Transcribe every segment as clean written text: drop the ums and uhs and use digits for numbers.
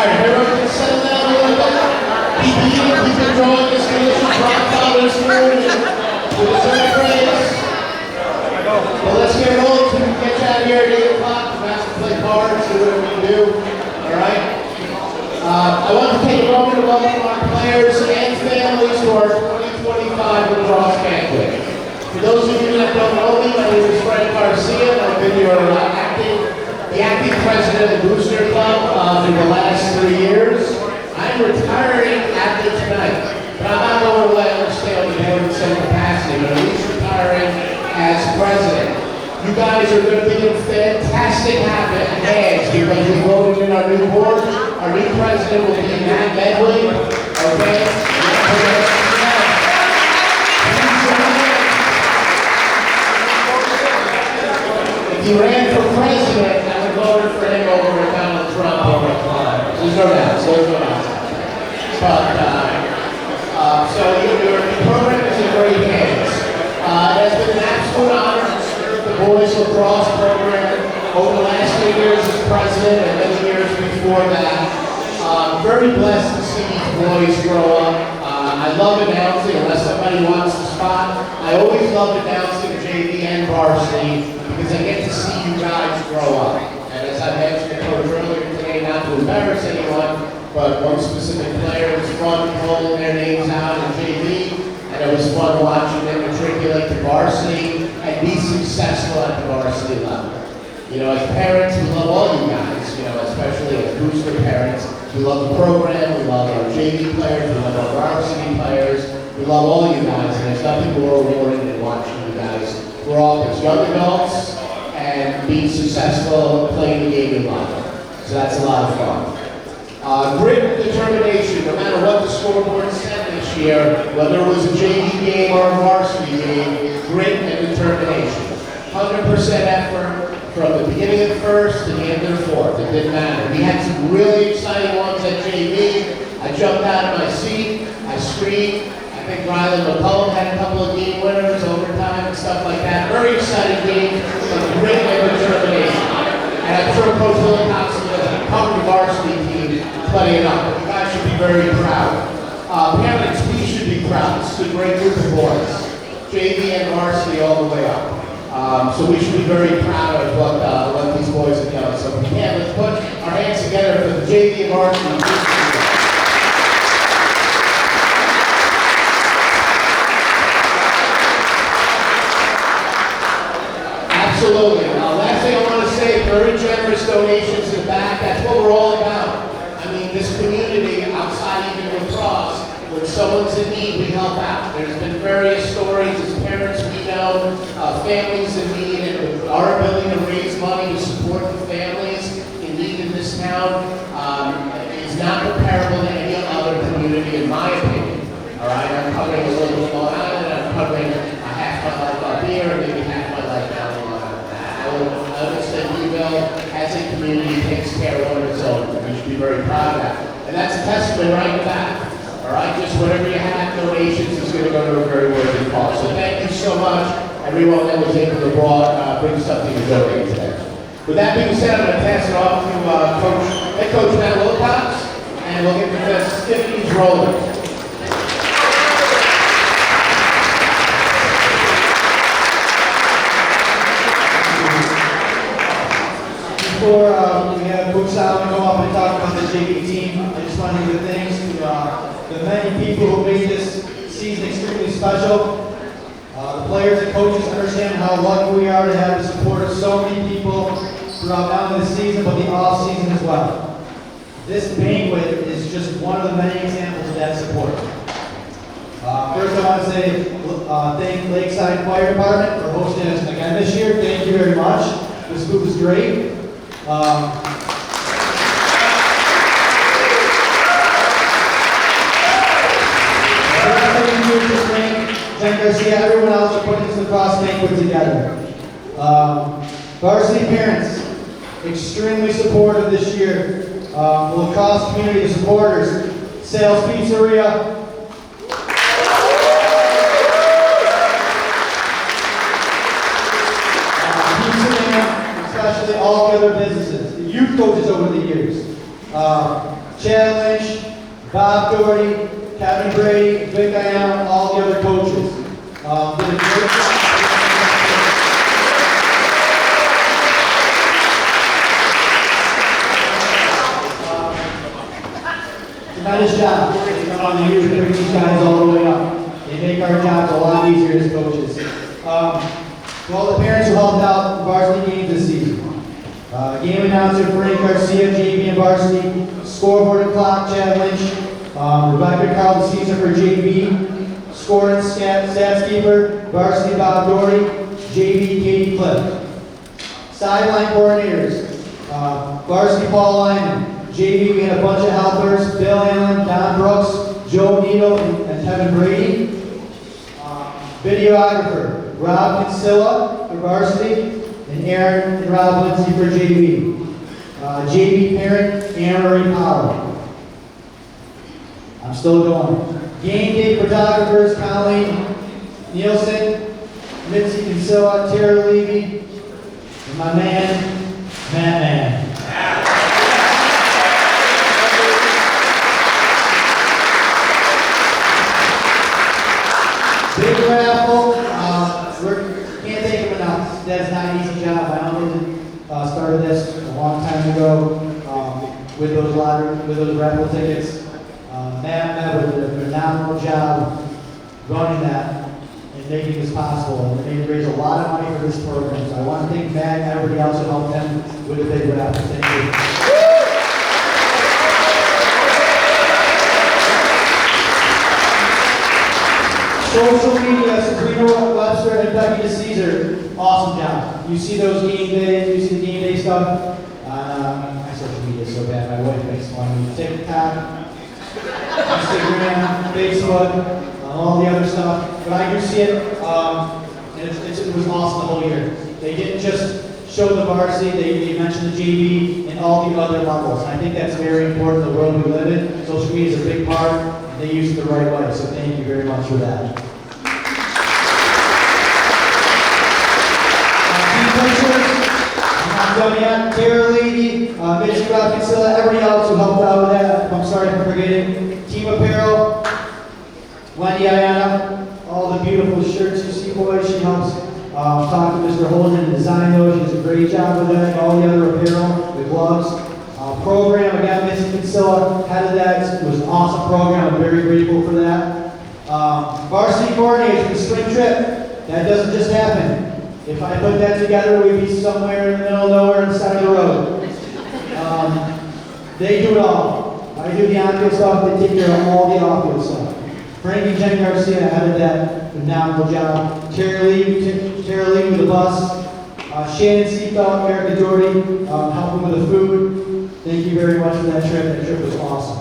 right, everyone can settle down a little bit. Keep eating, keep enjoying this delicious rock father's food. We deserve praise. Well, let's get rolling so we can get you out of here at 8 o'clock. We're going to play cards, do whatever we do. All right? I want to take a moment to welcome our players and families to our 2025 Lacrosse Banquet. For those of you that don't know me, my name is Frank Garcia, and I've been your the acting president of the Booster Club for the last 3 years. I'm retiring after tonight, but I'm not going away. I'm going to stay on the board in some capacity, but at least retiring as president. You guys are going to be in fantastic hands because we voted in our new board. Our new president will be Matt Medley. Okay? If he ran for president, I would vote for him over Donald Trump over There's no doubt. But, so the program is in great hands. It has been an absolute honor to serve the boys lacrosse program over the last 3 years as president and many years before that. Very blessed to see these boys grow up. I love announcing, unless somebody wants the spot. I always love announcing JV and varsity because I get to see you guys grow up. And as I mentioned to Coach earlier today, not to embarrass anyone, but one specific player, it was fun calling their names out in JV, and it was fun watching them matriculate to varsity and be successful at the varsity level. You know, as parents, we love all you guys, you know, especially as booster parents. We love the program, we love our JV players, we love our varsity players, we love all you guys, and there's nothing more rewarding than watching you guys grow up as young adults and be successful playing the game you love. So that's a lot of fun. Grit and determination, no matter what the scoreboard said this year, whether it was a JV game or a varsity game, grit and determination. 100% effort from the beginning of the first to the end of the fourth. It didn't matter. We had some really exciting ones at JV. I jumped out of my seat, I screamed. I think Riley McCullum had a couple of game winners, overtime and stuff like that. Very exciting game, but grit and determination. And I'm sure Coach Wilcox has covered the varsity team plenty enough. You guys should be very proud. Parents, we should be proud. This is a great group of boys. JV and varsity all the way up. So we should be very proud of what these boys have done. So if we can, let's put our hands together for the JV and varsity. Absolutely. Last thing I want to say, very generous donations in the back. That's what we're all about. I mean, this community, outside even lacrosse, when someone's in need, we help out. There's been various stories as parents we know, families in need, and our ability to raise money to support the families in need in this town is not comparable to any other community, in my opinion. All right, I'm covering a little of Long Island, I'm covering a half my life up here, and maybe half my life down the line. I would say Newville, as a community, takes care of its own. We should be very proud of that. And that's a testament right to that. All right, just whatever you have, donations is going to go to a very worthy cause. So thank you so much, everyone that was able to bring something to donate today. With that being said, I'm going to pass it off to Head Coach Matt Wilcox, and we'll get the festivities rolling. Before we have Coach Salmon go up and talk about the JV team, I just want to give thanks to the many people who made this season extremely special. The players and coaches understand how lucky we are to have the support of so many people throughout not only the season but the off season as well. This banquet is just one of the many examples of that support. First, I want to say thank Lakeside Fire Department for hosting us again this year. Thank you very much. This food was great. Thank Garcia, everyone else for putting this lacrosse banquet together. Varsity parents, extremely supportive this year. The lacrosse community, the supporters, Sales Pizzeria, especially all the other businesses, the youth coaches over the years. Chad Lynch, Bob Doherty, Kevin Brady, Vic Iam, all the other coaches. Did a great job. Tremendous job. They come on the years to bring these guys all the way up. They make our jobs a lot easier as coaches. To all the parents who helped out in varsity games this season. Game announcer Frank Garcia, JV and varsity. Scoreboard and clock, Chad Lynch. Rebecca Carl Caesar for JV. Score and stats keeper, varsity Bob Doherty. JV Katie Cliff. Sideline coordinators, varsity Paul Lyman. JV, we had a bunch of helpers, Bill Allen, Don Brooks, Joe Needle, and Kevin Brady. Videographer, Rob Kinsilla for varsity, and Aaron and Rob Lindsay for JV. JV parent, Anne Marie Powell. I'm still going. Game day photographers, Colleen Nielsen, Mitzi Kinsilla, Tara Levy, and my man, Matt Man. Big raffle, can't thank him enough. That's not an easy job. I only started this a long time ago with those raffle tickets. Matt did a phenomenal job running that and making this possible. And they raised a lot of money for this program. So I want to thank Matt and everybody else who helped them with the big raffle. Thank you. Social media, Sabrina Webster and Becky DeCesar, awesome job. You see those game days, you see the game day stuff. My social media is so bad, my wife makes fun of me. TikTok, Instagram, Facebook, all the other stuff. But I do see it, and it was awesome the whole year. They didn't just show the varsity, they mentioned the JV and all the other levels. And I think that's very important in the world we live in. Social media is a big part, and they use it the right way. So thank you very much for that. I'm done yet. Tara Levy, Mitch Kinsilla, everybody else who helped out with that. I'm sorry for forgetting. Team Apparel, Wendy Ayana, all the beautiful shirts you see, boys. She helps talk to Mr. Holden and design those. She does a great job with that. All the other apparel, the gloves. Program, again, Mitch Kinsilla, head of that. It was an awesome program. I'm very grateful for that. Varsity coordinators for the spring trip. That doesn't just happen. If I put that together, we'd be somewhere in the middle of nowhere on the side of the road. They do it all. I do the on-field stuff, they take care of all the off-field stuff. Frank and Jen Garcia headed that phenomenal job. Tara Lee with the bus. Shannon Seafeld, Erica Doherty, helping with the food. Thank you very much for that trip. That trip was awesome.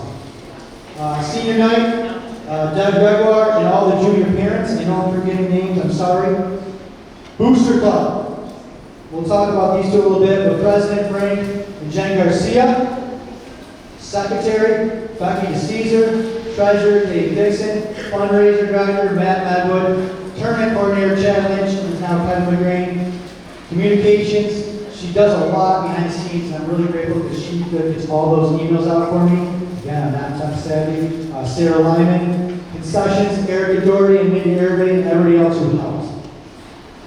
Senior night, Doug Gregoire and all the junior parents. I know I'm forgetting names, I'm sorry. Booster Club. We'll talk about these two a little bit, but President Frank and Jen Garcia. Secretary, Becky DeCesar. Treasurer, Dave Dixon. Fundraiser Director, Matt Medwood. Tournament Coordinator, Chad Lynch, and now Kevin McGrain. Communications, she does a lot behind the scenes, and I'm really grateful because she gets all those emails out for me. Again, I'm not tech savvy. Sarah Lyman. Concessions, Erica Doherty and Mindy Irving, and everybody else who helps.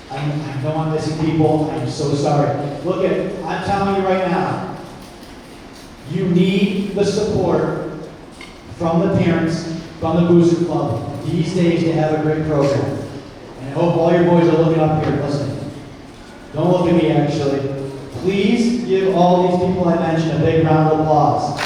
I know I'm missing people. I'm so sorry. Look at it. I'm telling you right now, you need the support from the parents, from the Booster Club these days to have a great program. And I hope all your boys are looking up here. Listen, don't look at me actually. Please give all these people I mentioned a big round of applause.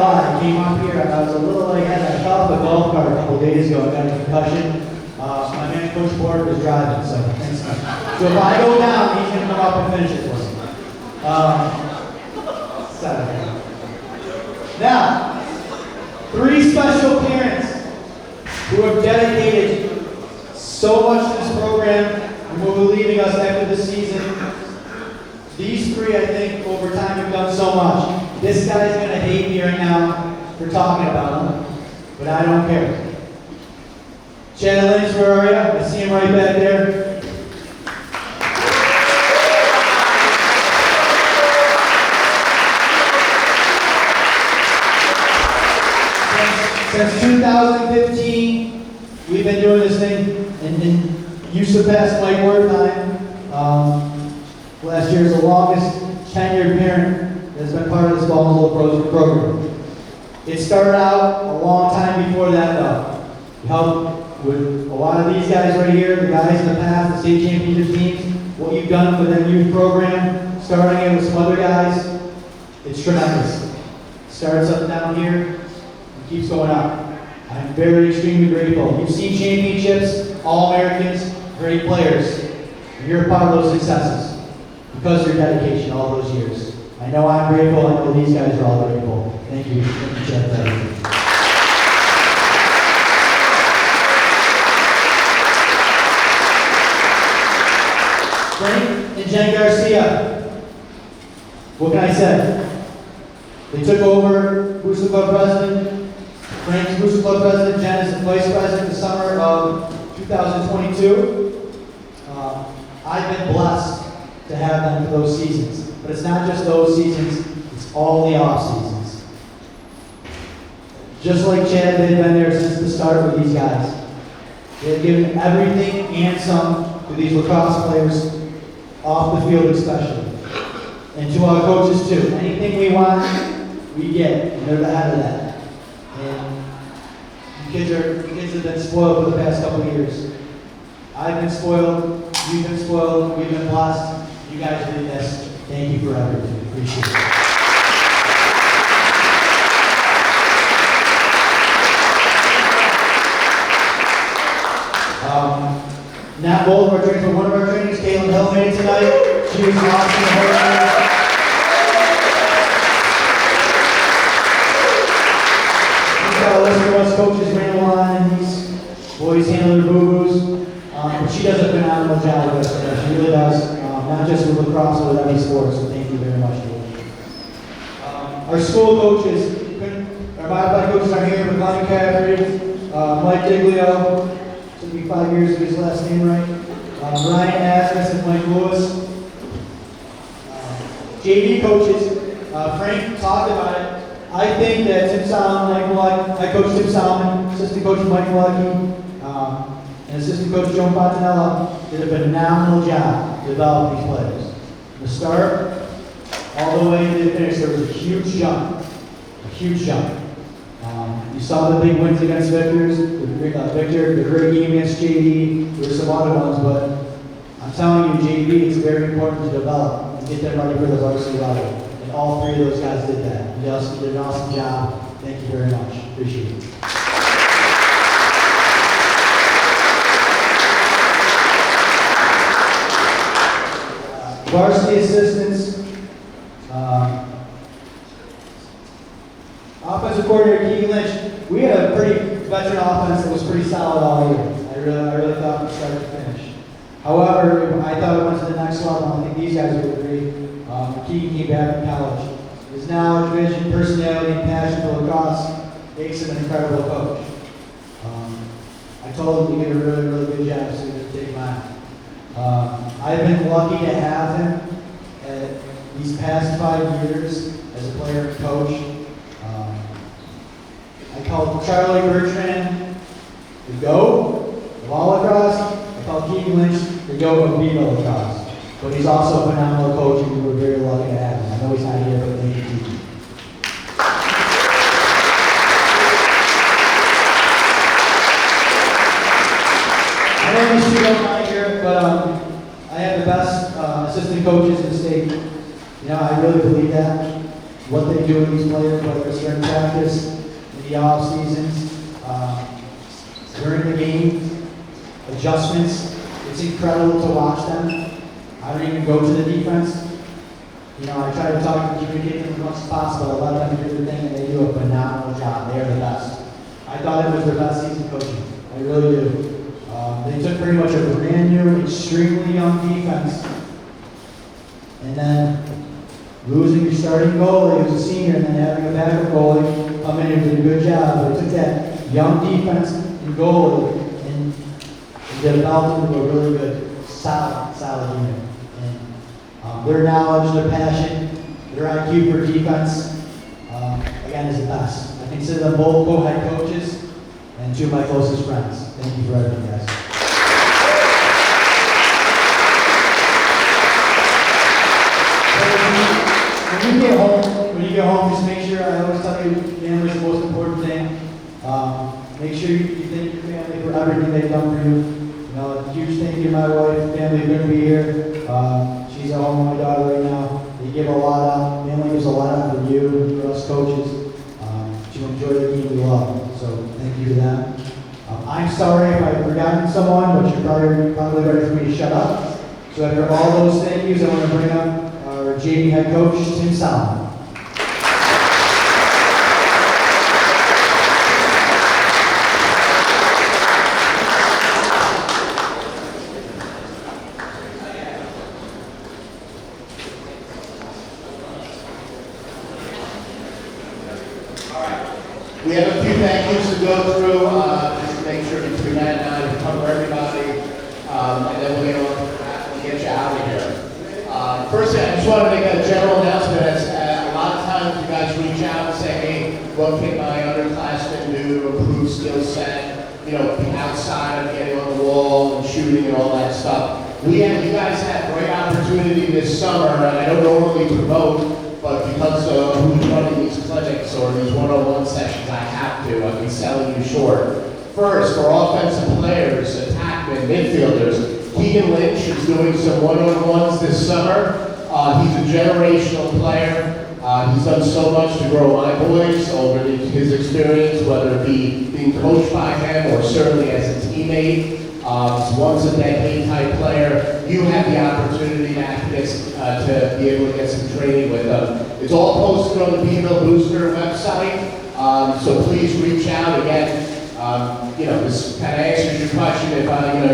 I came up here and I was a little lightheaded. I fell off a golf cart a couple days ago. I got a concussion. My man Coach Ford was driving, so if I go down, he's going to come up and finish it for me. Now, 3 special parents who have dedicated so much to this program and will be leaving us after the season. These 3, I think, over time have done so much. This guy's going to hate me right now for talking about him, but I don't care. Chad Lynch, where are you? I see him right back there. Since 2015, we've been doing this thing, and you surpassed Mike Wertheim. Last year is the longest tenured parent that's been part of this Baldwinsville program. It started out a long time before that, though. We helped with a lot of these guys right here, the guys in the past, the state championship teams, what you've done for their youth program, starting in with some other guys. It's tremendous. Starts up down here. Keeps going up. I'm very extremely grateful. You've seen championships, All-Americans, great players. And you're a part of those successes because of your dedication all those years. I know I'm grateful. I know these guys are all grateful. Thank you. Thank you, Jeff. Frank and Jen Garcia. What can I say? They took over Booster Club president. Frank's Booster Club president, Jen is the vice president the summer of 2022. I've been blessed to have them for those seasons. But it's not just those seasons, it's all the off seasons. Just like Chad, they've been there since the start with these guys. They've given everything and some to these lacrosse players, off the field especially. And to our coaches too. Anything we want, we get, and they're the head of that. And you kids have been spoiled for the past couple of years. I've been spoiled, you've been spoiled, we've been blessed. You guys did this. Thank you for everything. Appreciate it. Not both of our trainers, but one of our trainers, Caitlin Hill, made it tonight. She was awesome. Us coaches ramble on and these boys handle their boo-boos, but she does a phenomenal job with us. She really does, not just with lacrosse, but with every sport, so thank you very much. Our school coaches, our modified coaches are here, McConnell Caffrey, Mike Diglio, took me 5 years to get his last name right, Ryan Asmus and Mike Lewis. JV coaches, Frank talked about it. I think that Tim Solomon, I coach Tim Solomon, assistant coach Mike Lucky, and assistant coach Joan Fontanella did a phenomenal job developing these players. From the start, all the way to the finish, there was a huge jump. A huge jump. You saw the big wins against Victor, the great game against JD, there were some other ones, but I'm telling you, JV, it's very important to develop and get them ready for the varsity level. All three of those guys did that. They also did an awesome job. Thank you very much. Appreciate it. Varsity assistants. Offensive coordinator Keegan Lynch. We had a pretty veteran offense that was pretty solid all year. I really thought from start to finish. However, I thought it went to the next level. I think these guys would agree. Keegan came back from college. His knowledge, vision, personality, and passion for lacrosse makes him an incredible coach. I told him he did a really, really good job, so he didn't take mine. I've been lucky to have him these past 5 years as a player and coach. I called Charlie Bertrand the GOAT of all lacrosse. I called Keegan Lynch the GOAT of Viva lacrosse. But he's also a phenomenal coach, and we were very lucky to have him. I know he's not here, but thank you, Keegan. I know these two don't mind here, but I have the best assistant coaches in the state. You know, I really believe that. What they do with these players, whether it's during practice, in the off seasons, during the game, adjustments, it's incredible to watch them. I don't even go to the defense. You know, I try to talk and communicate them as much as possible. I let them do their thing, and they do a phenomenal job. They are the best. I thought it was their best season coaching. I really do. They took pretty much a brand new, extremely young defense, and then losing your starting goalie who's a senior, and then having a backup goalie come in and did a good job. But they took that young defense and goalie and and developed into a really good, solid unit. And their knowledge, their passion, their IQ for defense, again, is the best. I consider them both co-head coaches and two of my closest friends. Thank you for everything, guys. When you get home, just make sure, I always tell you, family is the most important thing. Make sure you thank your family for everything they've done for you. You know, a huge thank you to my wife, family are gonna be here. She's at home with my daughter right now. They give a lot out, family gives a lot out for you, for us coaches, to enjoy the game we love. So thank you to them. I'm sorry if I've forgotten someone, but you're probably ready for me to shut up. So after all those thank yous, I want to bring up our JV head coach, Tim Solomon. We have a few thank yous to go through, just to make sure between Matt and I to cover everybody, and then we'll get you out of here. First, I just want to make a general announcement. A lot of times you guys reach out and say, hey, what can my underclassmen do to improve skill set, you know, outside of getting on the wall and shooting and all that stuff. You guys had great opportunity this summer, and I don't normally promote, but because of who's running these clinics or these one-on-one sessions, I have to. I've been selling you short. First, for offensive players, attackmen, midfielders, Keegan Lynch is doing some one-on-ones this summer. He's a generational player. He's done so much to grow my boys over his experience, whether it be being coached by him or certainly as a teammate. Once a decade type player, you have the opportunity to be able to get some training with them. It's all posted on the Beeville Booster website, so please reach out again. This kind of answers your question if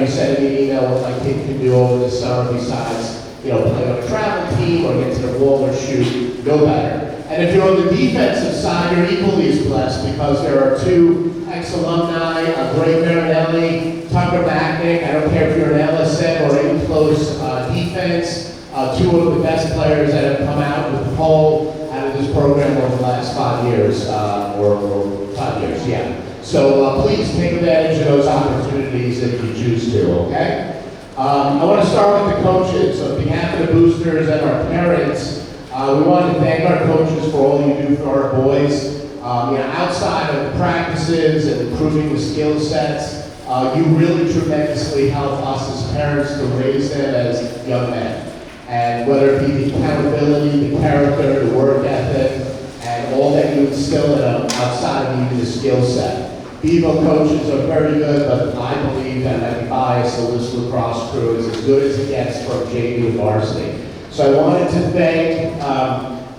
you send me an email what my kid can do over the summer besides play on a travel team or get to the wall or shoot, no better. And if you're on the defensive side, you're equally as blessed because there are two ex-alumni, Greg Marinelli, Tucker Macknick. I don't care if you're an LSM or in close defense, two of the best players that have come out with the pole out of this program over the last 5 years, or 5 years, yeah. So please take advantage of those opportunities if you choose to, okay? I want to start with the coaches. On behalf of the boosters and our parents, we want to thank our coaches for all you do for our boys. Outside of the practices and improving the skill sets, you really tremendously help us as parents to raise them as young men. And whether it be the accountability, the character, the work ethic, and all that you instill in them outside of even the skill set. Beeville coaches are very good, but I believe that I'd be biased, the List Lacrosse crew is as good as it gets from JV to varsity. So I wanted to thank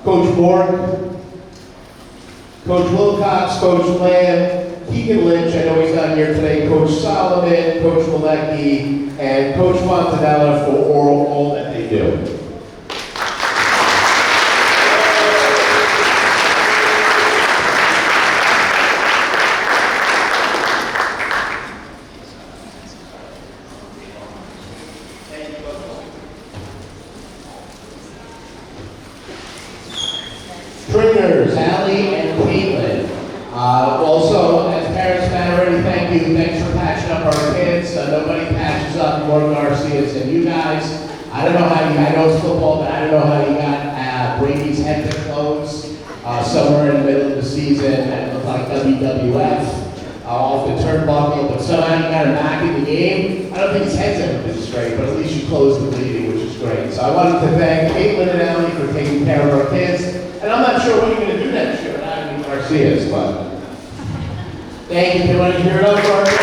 Coach Bork, Coach Wilcox, Coach Lamb, Keegan Lynch, I know he's not here today, Coach Solomon, Coach Malecki, and Coach Fontanella for all that they do. Trainers, Allie and Caitlin. Also, as parents, Matt, already thank you. Thanks for patching up our kids. Nobody patches up more Garcias than you guys. I don't know how I know it's football, but I don't know how you got Brady's head to close somewhere in the middle of the season that looked like WWF off the turnbuckle, but somehow you got him back in the game. I don't think his head's ever been straight, but at least you closed the bleeding, which is great. So I wanted to thank Caitlin and Allie for taking care of our kids. And I'm not sure what you're going to do next year without any Garcias, but thank you. Can you hear it up for our kids?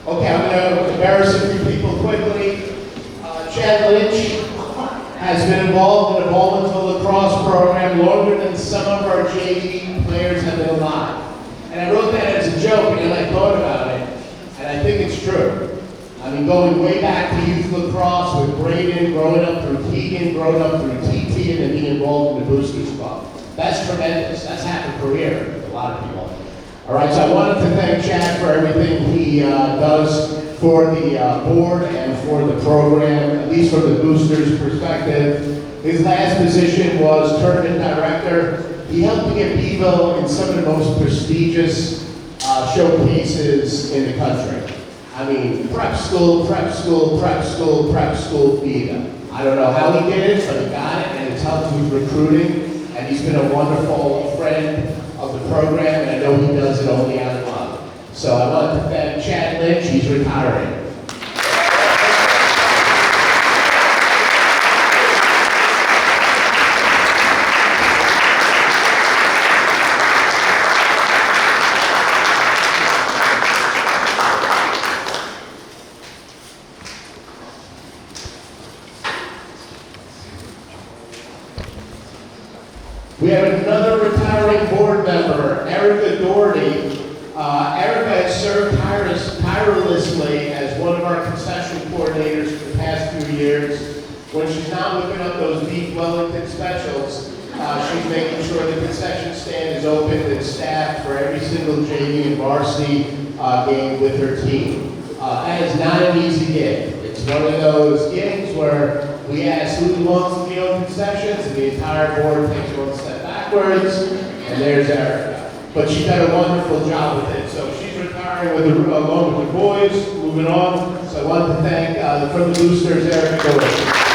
Okay, I'm going to embarrass a few people quickly. Chad Lynch has been involved in the Baldwinsville Lacrosse program longer than some of our JV players have been alive. And I wrote that as a joke, and then I thought about it, and I think it's true. I mean, going way back to youth lacrosse with Braden, grown up through TT and then being involved in the Boosters Club. That's tremendous. That's half a career for a lot of people. All right, so I wanted to thank Chad for everything he does for the board and for the program, at least from the Boosters perspective. His last position was tournament director. He helped to get Beeville in some of the most prestigious showcases in the country. I mean, prep school, prep school, prep school, prep school, Beeville. I don't know how he did it, but he got it, and it's helped with recruiting, and he's been a wonderful friend of the program, and I know he does it only out of love. So I want to thank Chad Lynch. He's retiring. We have another retiring board member, Erica Doherty. Erica has served tirelessly as one of our concession coordinators for the past few years. When she's not whipping up those beef Wellington specials, she's making sure the concession stand is open and staffed for every single JV and varsity game with her team. That is not an easy gig. It's one of those gigs where we ask who wants to be on concessions, and the entire board takes one step backwards, and there's Erica. But she done a wonderful job with it. So she's retiring along with the boys, moving on. So I want to thank, from the Boosters, Erica Doherty.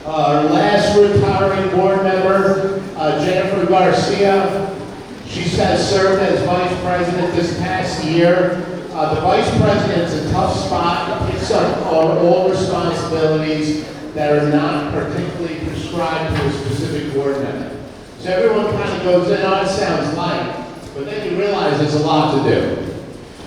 Our last retiring board member, Jennifer Garcia. She has served as vice president this past year. The vice president is a tough spot. It picks up on all responsibilities that are not particularly prescribed to a specific board member. So everyone kind of goes in, oh, it sounds light, but then you realize there's a lot to do.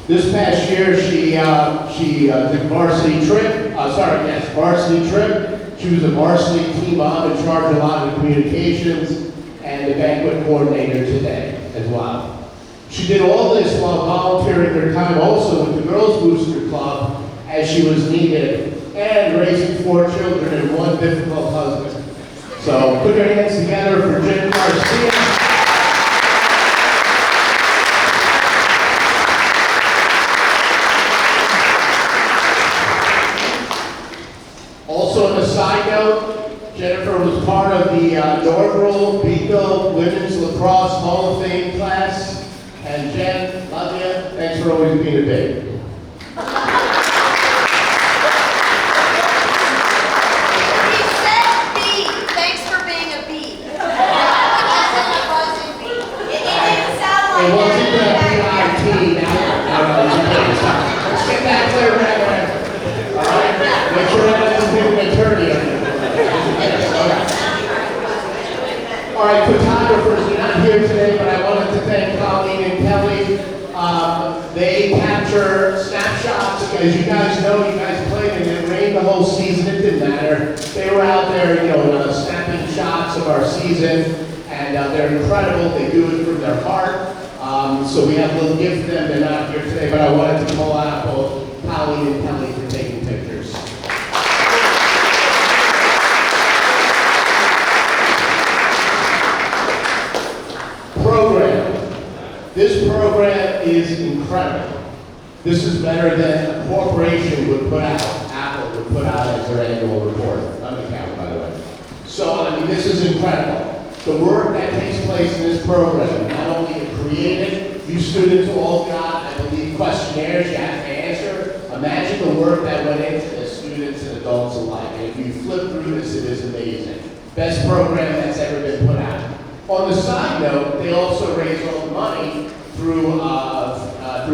This past year, she took varsity trip. Varsity trip. She was a varsity team mom in charge of a lot of the communications and the banquet coordinator today as well. She did all this while volunteering her time also with the Girls Booster Club as she was needed, and raising 4 children and 1 difficult husband. So put your hands together for Jen Garcia. Also, on a side note, Jennifer was part of the inaugural Beeville Women's Lacrosse Hall of Fame class. And Jen, love you. Thanks for always being a babe. He said bee. Thanks for being a bee. It didn't sound like It wasn't the that. PIT. Let's get that clear right away. All right? Make sure that doesn't give an attorney. All right, photographers are not here today, but I wanted to thank Colleen and Kelly. They capture snapshots. As you guys know, you guys played and it rained the whole season. It didn't matter. They were out there, snapping shots of our season, and they're incredible. They do it from their heart. So we have a little gift for them. They're not here today, but I wanted to call out both Colleen and Kelly for taking pictures. Program. This program is incredible. This is better than a corporation would put out, Apple would put out as their annual report. Unaccount, by the way. So, this is incredible. The work that takes place in this program, not only to create it, you students all got, I believe, questionnaires you have to answer. Imagine the work that went into this, students and adults alike. And if you flip through this, it is amazing. Best program that's ever been put out. On the side note, they also raise all the money through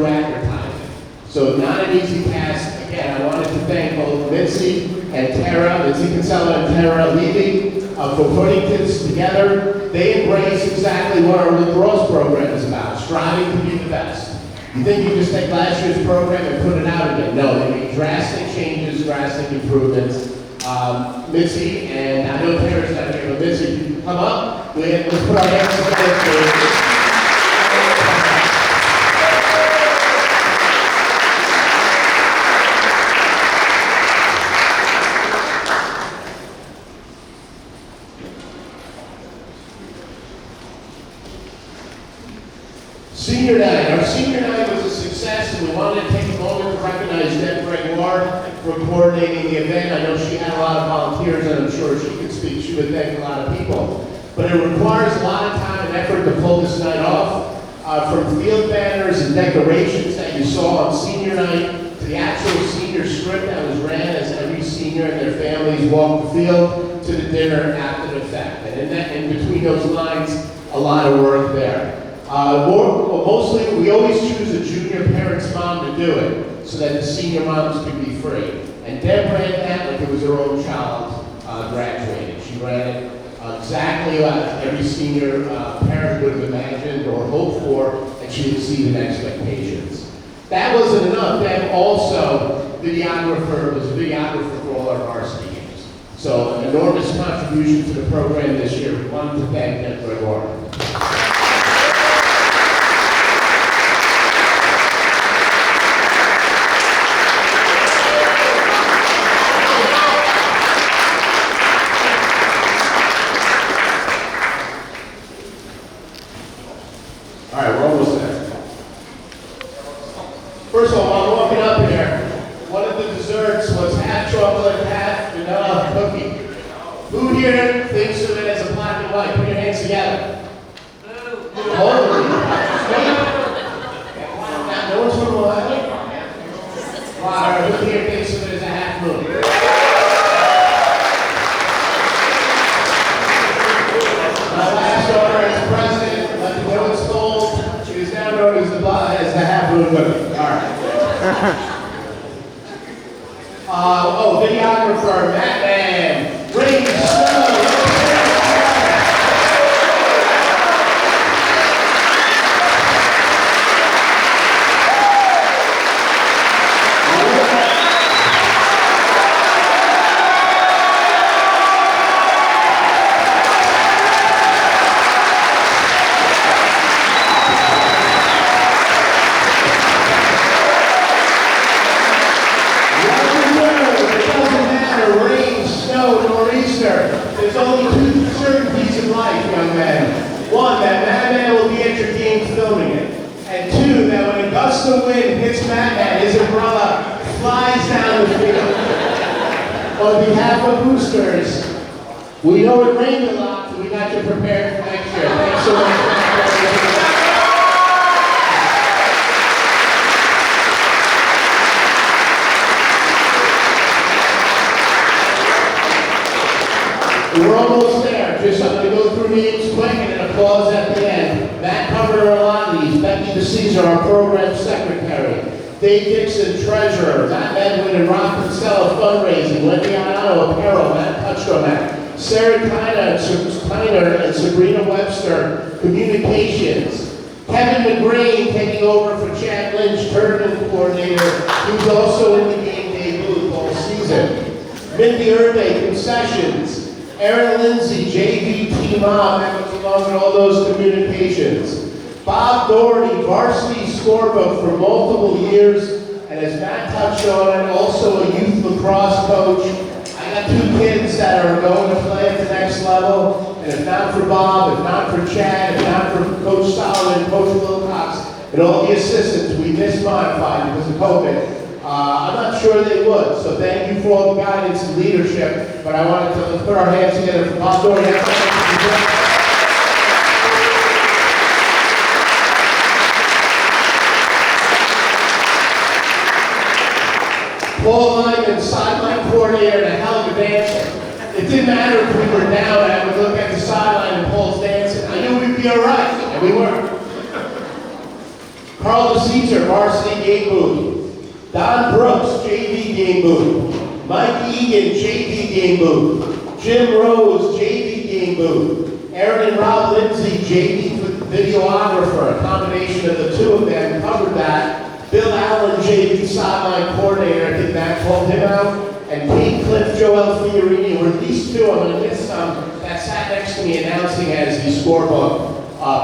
advertising. So not an easy task. Again, I wanted to thank both Mitzi Kinsella and Tara Levy for putting this together. They embrace exactly what our lacrosse program is about, striving to be the best. You think you just take last year's program and put it out again? No, they made drastic changes, drastic improvements. Missy, and I know Tara's not here, but Missy, you can come up. Let's put our hands together. Senior night. Our senior night was a success, and we wanted to take a moment to recognize Deb Gregoire for coordinating the event. I know she had a lot of volunteers, and I'm sure she could speak. She would thank a lot of people. But it requires a lot of time and effort to pull this night off. From field banners and decorations that you saw on senior night to the actual senior script that was ran as every senior and their families walked the field to the dinner after the fact. And in between those lines, a lot of work there. Mostly, we always choose a junior parent's mom to do it so that the senior moms could be free. And Deb ran that like it was her own child graduating. She ran it exactly like every senior parent would have imagined or hoped for, and she exceeded expectations. That wasn't enough. Deb also was a videographer for all our varsity games. So an enormous contribution to the program this year. We wanted to thank Deb Gregoire. All right, we're almost there. First of all, while I'm walking up here, one of the desserts was half chocolate, half vanilla cookie. Who here thinks of it as a black and white? Put your hands together. Totally. No one's from Ohio? Wow, who here thinks of it as a half moon? My last order as president, let the donuts fold. She is now known as the half moon cookie. All right. Videographer, Matt Man, Rain Snow. There's only two certainties in life, young man. One, that Madman will be at your game filming it. And two, that when a gust of wind hits Madman, his umbrella flies down the field. On behalf of boosters, we know it rained a lot, so we got you prepared for next year. Thanks so much. We're almost there. I'm going to go through names quick and an applause at the end. Matt covered a lot of these. Becky DeCesar, our program secretary. Dave Dixon, treasurer. Matt Medwin and Ron Kinsella, fundraising. Wendy Arano, apparel. Matt touched on that. Sarah Kleiner and Sabrina Webster, communications. Kevin McGrain taking over for Chad Lynch, tournament coordinator, who's also in the game day booth all season. Mindy Urde, concessions. Aaron Lindsay, JV team mom, that was along with all those communications. Bob Doherty, varsity scorebook for multiple years, and as Matt touched on it, also a youth lacrosse coach. I got two kids that are going to play at the next level, and if not for Bob, if not for Chad, if not for Coach Solomon, Coach Wilcox, and all the assistants, we mismodified because of COVID. I'm not sure they would, so thank you for all the guidance and leadership, but I wanted to put our hands together for Bob Doherty. Paul Lyman, sideline coordinator and a hell of a dancer. It didn't matter if we were down, I would look at the sideline and Paul's dancing. I knew we'd be all right, and we were. Carl DeCesar, varsity game booth. Don Brooks, JV game booth. Mike Egan, JV game booth. Jim Rose, JV game booth. Aaron and Rob Lindsay, JV videographer, a combination of the two of them. covered that. Bill Allen, JV sideline coordinator, I think Matt called him out. And Pete Cliff, Joel Fiorini were these two. I'm going to miss that sat next to me announcing as the scorebook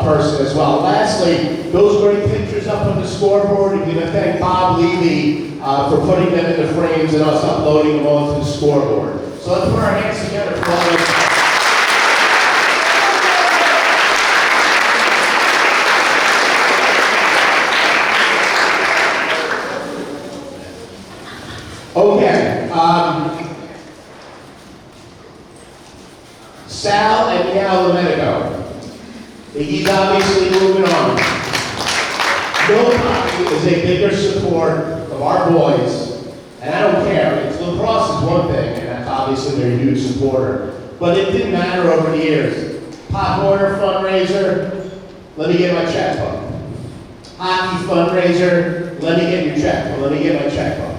person as well. Lastly, those great pictures up on the scoreboard. I'm going to thank Bob Levy for putting them in the frames and us uploading them onto the scoreboard. So let's put our hands together for all those. Okay. Sal and Meow Domenico. He's obviously moving on. Nobody is a bigger support of our boys, and I don't care. It's lacrosse is one thing, and that's obviously they're a huge supporter. But it didn't matter over the years. Pop Warner fundraiser, let me get my checkbook. Hockey fundraiser, let me get your checkbook. Let me get my checkbook.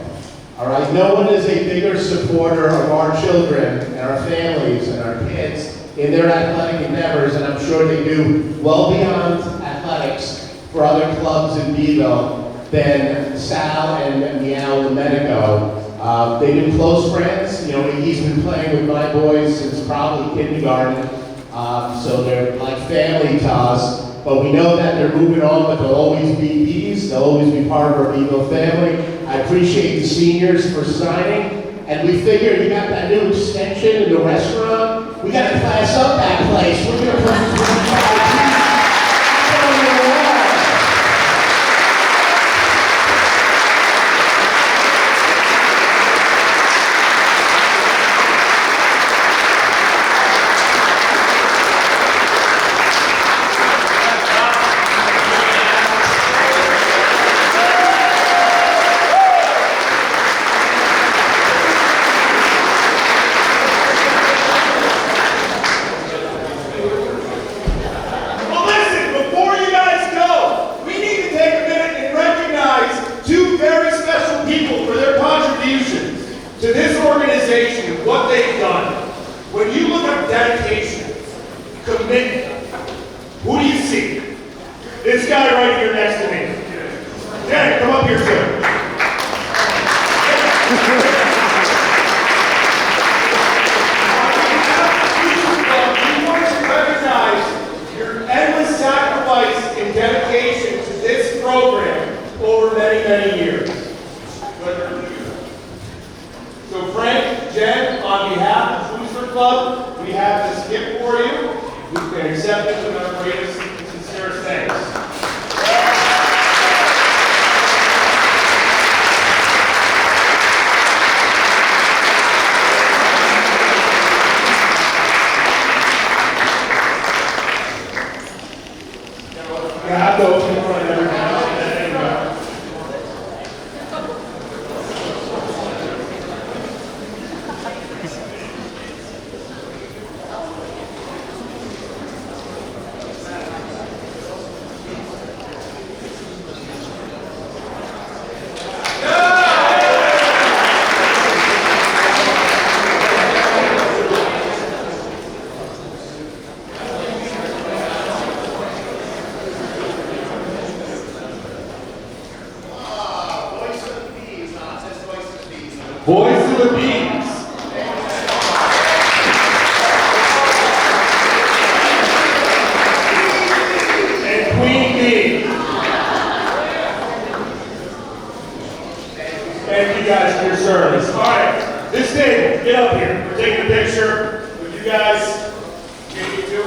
All right, no one is a bigger supporter of our children and our families and our kids in their athletic endeavors, and I'm sure they do well beyond athletics for other clubs in Beeville than Sal and Meow Domenico. They've been close friends. You know, he's been playing with my boys since probably kindergarten, so they're like family to us. But we know that they're moving on, but they'll always be bees. They'll always be part of our Beeville family. I appreciate the seniors for signing. And we figured you got that new extension in the restaurant. We got to class up that place. We're going to put 25 to this organization, what they've done. When you look at dedication, commitment, who do you see? This guy right here next to me. Jack, come up here too. We want to recognize your endless sacrifice and dedication to this program over many, many years. So Frank, Jen, on behalf of Booster Club, we have this gift for you. You can accept it with our greatest and sincere thanks. You have to open it for everyone. Voice of the Bees. And Queen Bee. Thank you guys for your service. All right, this table, get up here. We're taking a picture with you guys. Can you two?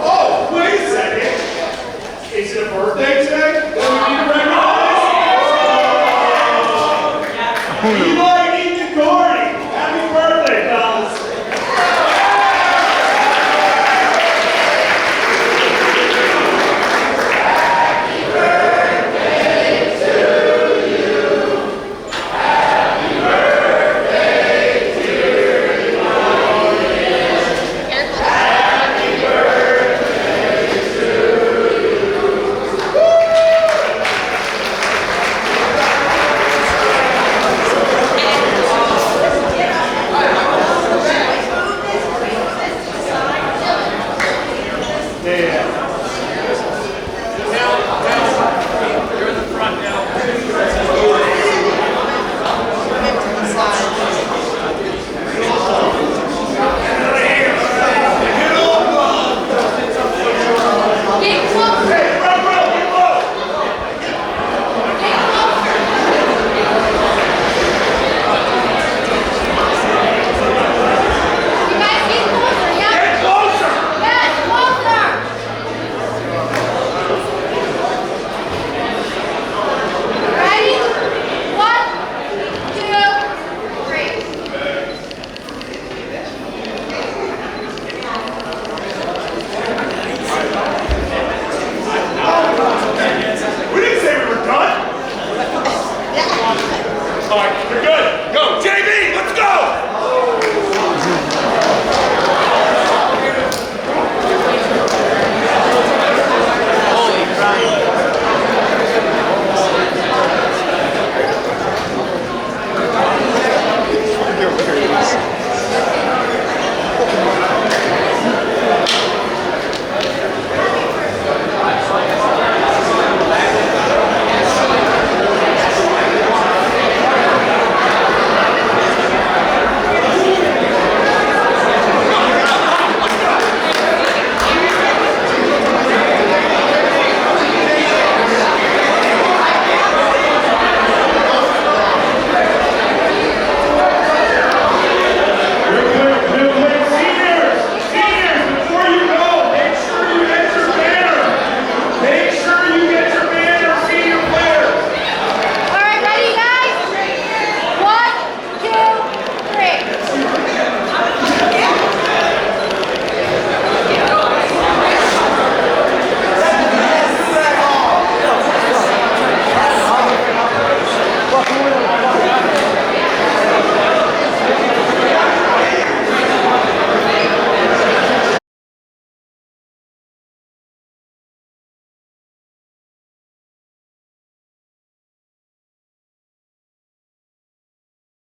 Oh, wait a second. Is it a birthday today? That we need to recognize?